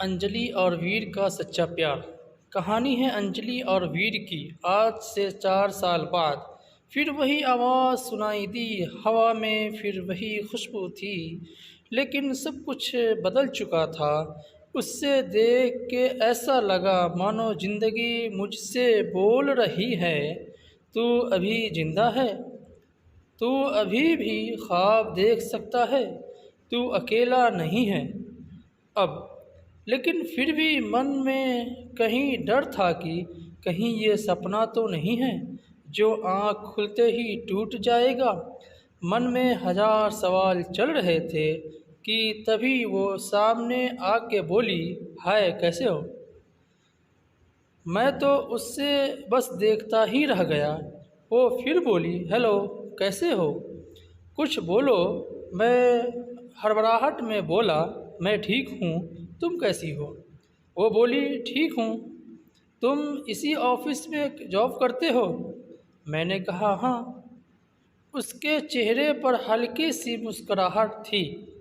अंजलि और वीर का सच्चा प्यार। कहानी है अंजलि और वीर की। आज से 4 साल बाद फिर वही आवाज़ सुनाई दी। हवा में फिर वही खुशबू थी, लेकिन सब कुछ बदल चुका था। उससे देख के ऐसा लगा मानो जिंदगी मुझसे बोल रही है, तू अभी जिंदा है, तू अभी भी ख्वाब देख सकता है, तू अकेला नहीं है अब। लेकिन फिर भी मन में कहीं डर था कि कहीं ये सपना तो नहीं है जो आँख खुलते ही टूट जाएगा। मन में हजार सवाल चल रहे थे कि तभी वो सामने आके बोली, हाय कैसे हो। मैं तो उससे बस देखता ही रह गया। वो फिर बोली, हेलो कैसे हो, कुछ बोलो। मैं हड़बड़ाहट में बोला, मैं ठीक हूँ, तुम कैसी हो। वो बोली, ठीक हूँ, तुम इसी ऑफिस में जॉब करते हो। मैंने कहा, हाँ। उसके चेहरे पर हल्की सी मुस्कुराहट थी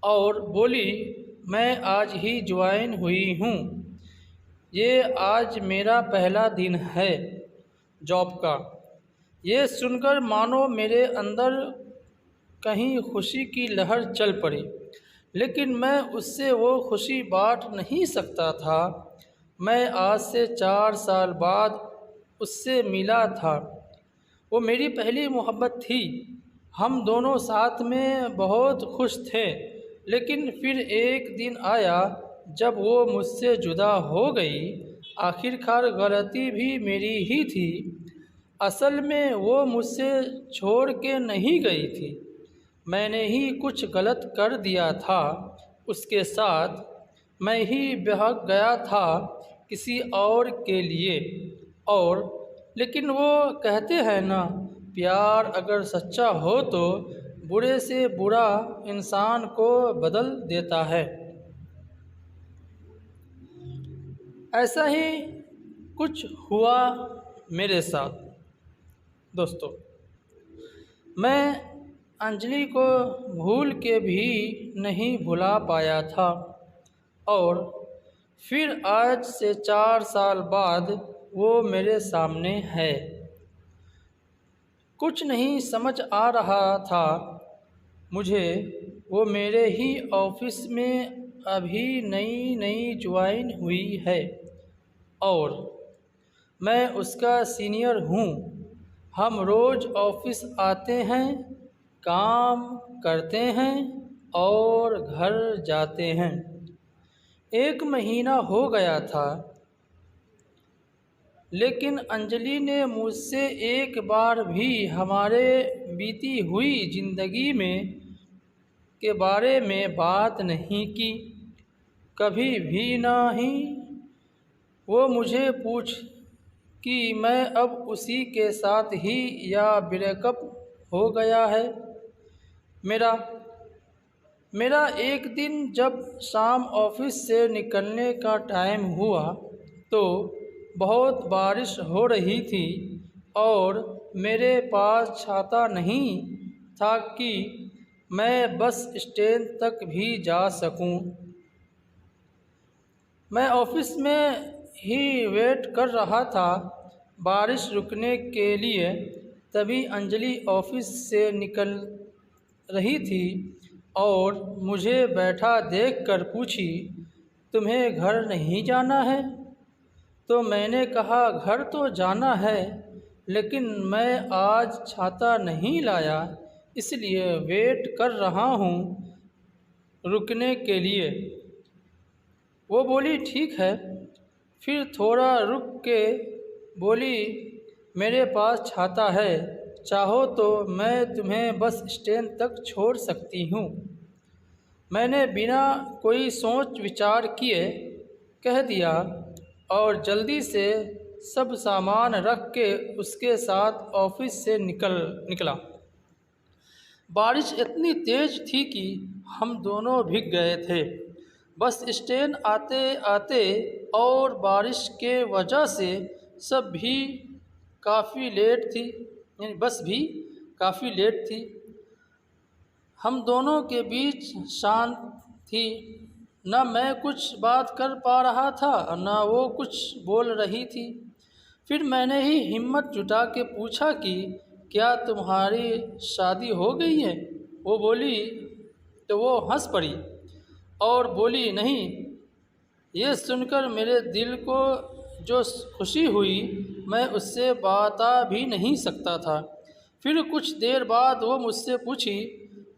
और बोली, मैं आज ही ज्वाइन हुई हूँ। ये आज मेरा पहला दिन है जॉब का। ये सुनकर मानो मेरे अंदर कहीं खुशी की लहर चल पड़ी, लेकिन मैं उससे वो खुशी बांट नहीं सकता था। मैं आज से 4 साल बाद उससे मिला था। वो मेरी पहली मोहब्बत थी। हम दोनों साथ में बहुत खुश थे, लेकिन फिर एक दिन आया जब वो मुझसे जुदा हो गई। आखिरकार गलती भी मेरी ही थी। असल में वो मुझसे छोड़ के नहीं गई थी, मैंने ही कुछ गलत कर दिया था उसके साथ। मैं ही बहक गया था किसी और के लिए। और लेकिन वो कहते हैं ना, प्यार अगर सच्चा हो तो बुरे से बुरा इंसान को बदल देता है। ऐसा ही कुछ हुआ मेरे साथ। दोस्तों, मैं अंजलि को भूल के भी नहीं भुला पाया था, और फिर आज से 4 साल बाद वो मेरे सामने है। कुछ नहीं समझ आ रहा था मुझे। वो मेरे ही ऑफिस में अभी नई नई ज्वाइन हुई है और मैं उसका सीनियर हूँ। हम रोज़ ऑफिस आते हैं, काम करते हैं और घर जाते हैं। 1 महीना हो गया था, लेकिन अंजलि ने मुझसे एक बार भी हमारे बीती हुई ज़िंदगी में के बारे में बात नहीं की, कभी भी नहीं। वो मुझे पूछ कि मैं अब उसी के साथ ही या ब्रेकअप हो गया है मेरा। एक दिन जब शाम ऑफिस से निकलने का टाइम हुआ तो बहुत बारिश हो रही थी और मेरे पास छाता नहीं था कि मैं बस स्टैंड तक भी जा सकूं। मैं ऑफिस में ही वेट कर रहा था बारिश रुकने के लिए। तभी अंजलि ऑफिस से निकल रही थी और मुझे बैठा देखकर पूछी, तुम्हें घर नहीं जाना है। तो मैंने कहा, घर तो जाना है, लेकिन मैं आज छाता नहीं लाया, इसलिए वेट कर रहा हूँ रुकने के लिए। वो बोली, ठीक है। फिर थोड़ा रुक के बोली, मेरे पास छाता है, चाहो तो मैं तुम्हें बस स्टैंड तक छोड़ सकती हूँ। मैंने बिना कोई सोच विचार किए कह दिया और जल्दी से सब सामान रख के उसके साथ ऑफिस से निकला। बारिश इतनी तेज थी कि हम दोनों भीग गए थे। बस स्टैंड आते आते और बारिश के वजह से सब भी काफ़ी लेट थी, यानी बस भी काफ़ी लेट थी। हम दोनों के बीच शांत थी, न मैं कुछ बात कर पा रहा था न वो कुछ बोल रही थी। फिर मैंने ही हिम्मत जुटा के पूछा कि क्या तुम्हारी शादी हो गई है? वो बोली तो वो हंस पड़ी और बोली नहीं। ये सुनकर मेरे दिल को जो खुशी हुई मैं उससे बता भी नहीं सकता था। फिर कुछ देर बाद वो मुझसे पूछी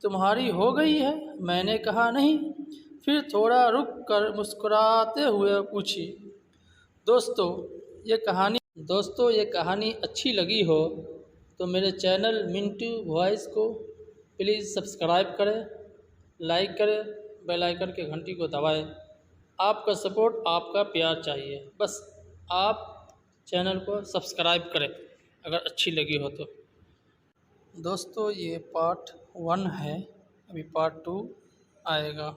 तुम्हारी हो गई है? मैंने कहा नहीं। फिर थोड़ा रुक कर मुस्कुराते हुए पूछी दोस्तों ये कहानी अच्छी लगी हो तो मेरे चैनल मिंटू वॉइस को प्लीज़ सब्सक्राइब करें, लाइक करें, बेल आइकन के घंटी को दबाएं। आपका सपोर्ट, आपका प्यार चाहिए। बस आप चैनल को सब्सक्राइब करें अगर अच्छी लगी हो तो। दोस्तों ये पार्ट 1 है, अभी पार्ट 2 आएगा।